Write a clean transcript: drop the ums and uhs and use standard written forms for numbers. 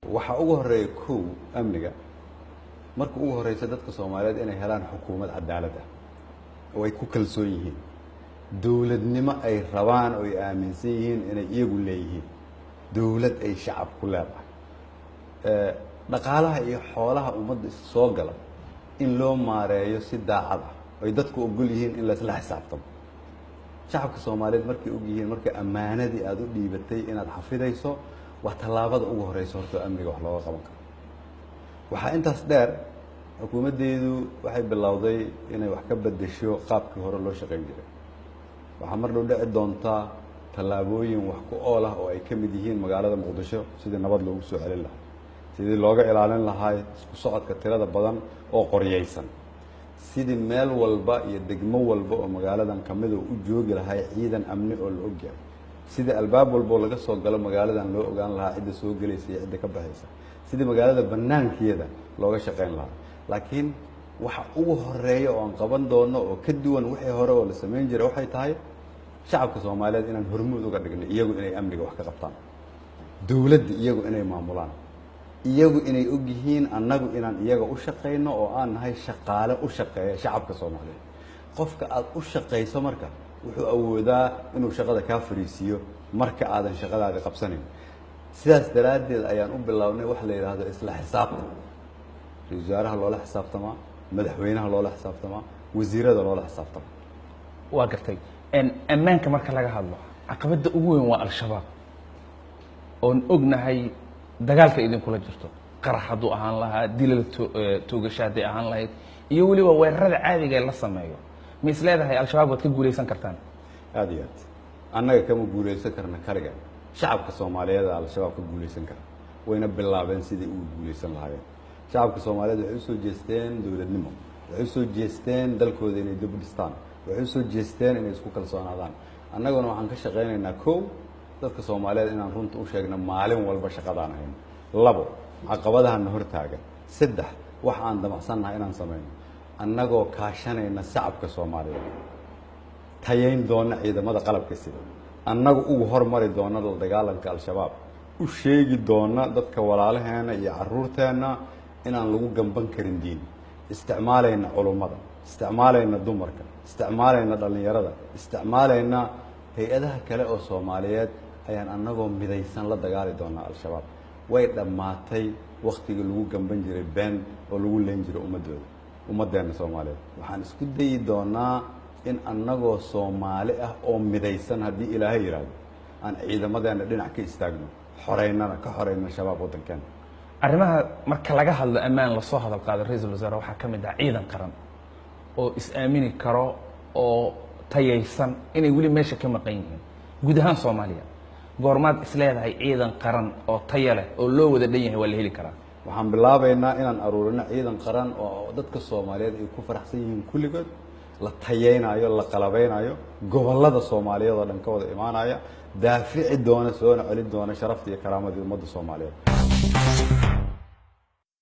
waxa ugu horeeya kow amniga marka ugu horeysa dadka Soomaaliyeed inay helaan xukuumad cadaalad ah oo ay ku kalsoon yihiin dawladnimo ay rabaan oo ay aaminsan yihiin inay iyagu leeyihiin dawlad ay shacab ku leedahay dhaqaalaha iyo xoolaha ummadda soo gala in loo maareeyo si daacad ah ay dadku ogol yihiin in la isla xisaabtamo shacabka Soomaaliyeed markay og yihiin marka amaanadii aad u dhiibatay inaad xafidayso waa talaabada ugu horeysa horta amniga wax looga qaban karo waxa intaas dheer xukuumadeedu waxay bilowday inay wax ka bedesho qaabkii hore loo shaqeyn jiray waxa mar dhow dhici doonta talaabooyin wax ku ool ah oo ay ka mid yihiin magaalada Muqdisho sidii nabad loogu soo celin lahaa sidii looga ilaalin lahaa isku socodka tirada badan oo qoriyeysan sidii meel walba iyo degmo walba oo magaaladan kamid u joogi lahaa ciidan amni oo la ogyahay sidii albaab walba laga soo galo magaaladan loo ogaan lahaa cid soo galaysa iyo cid ka baxaysa sidii magaalada banaankeeda looga shaqeyn lahaa laakiin waxa ugu horeeya oo aan qaban doono oo ka duwan wixii hore oo la sameyn jiray waxay tahay shacabka Soomaaliyeed inaan hormuud uga dhigno iyagu inay amniga wax ka qabtaan dawladda iyagu inay maamulaan iyagu inay og yihiin annagu inaan iyaga u shaqeyno oo aan nahay shaqaale u shaqeeya shacabka Soomaaliyeed qofka aad u shaqeyso marka wuxuu awoodaa inuu shaqada ka fariisiyo marka aadan shaqadaada qabsanin sidaas daraadeed ayaan u bilownay wax la yiraahdo isla xisaabtan wasaaraha loola xisaabtama madaxweynaha loola xisaabtama wasiirada loola xisaabtama waa gartay ammaanka marka laga hadlo caqabada ugu weyn waa al-shabaab oo ognahay dagaalka idin kula jirto qarax haduu ahaan lahaa dilal toogashaday ahaan lahayd iyo waliba weerarada caadiga ee la sameeyo ma isleedahay al-shabaab wad ka guuleysan kartaan aad iyo aad annaga kama guuleysan karna kaliya shacabka Soomaaliyeed al-shabaab ka guuleysan kara wayna bilaabeen sidii uu guuleysan lahaayeen shacabka Soomaaliyeed waxay u soo jeesteen dawladnimo waxay u soo jeesteen dalkooda inay dib u dhistaan waxay u soo jeesteen inay isku kalsoonaadaan annaguna waxaan ka shaqeynaynaa kow dadka Soomaaliyeed inaan runta u sheegno maalin walba shaqadaan ahayn labo caqabadahan hor taagan saddex wax aan damacsanahay inaan sameeyno annagoo kaashanayna shacabka Soomaaliyeed tayeyn doona ciidamada qalabka sida annagu ugu hormari doona dagaalanka al-shabaab u sheegi doona dadka walaalaheena iyo caruurteena inaan lagu gamban karin diin isticmaalayna culumada isticmaalayna dumarka isticmaalayna dhalinyarada isticmaalayna hay'adaha kale oo Soomaaliyeed ayaan annagoo midaysan la dagaali doona al-shabaab way dhamaatay waqtiga lagu gamban jiray been oo lagu leen jiray ummadeena Soomaaliyeed waxaan isku dayi doonaa in annagoo Soomaali ah oo midaysan hadii Ilaahay yiraahdo aan ciidamadeena dhinac ka istaagno xoreynana ka xoreyna shabaab wadankan arrimaha marka laga hadlo ammaan la soo hadal qaado ra'iisul wasaare waxa kamid ah ciidan qaran oo is aamini karo oo tayaysan inay wali meesha ka maqan yihiin guud ahaan Soomaaliya goormaad isleedahay ciidan qaran oo tayo leh oo loo wada dhan yahay waa la heli karaa waxaan bilaabaynaa inaan aruurino ciidan qaran oo dadka Soomaaliyeed ay ku faraxsan yihiin kulligood la tayeynayo la qalabeynayo gobolada Soomaaliyeed oo dhan ka wada imaanaya daafici doona soo celin doona sharafta iyo karaamadii ummadda Soomaaliyeed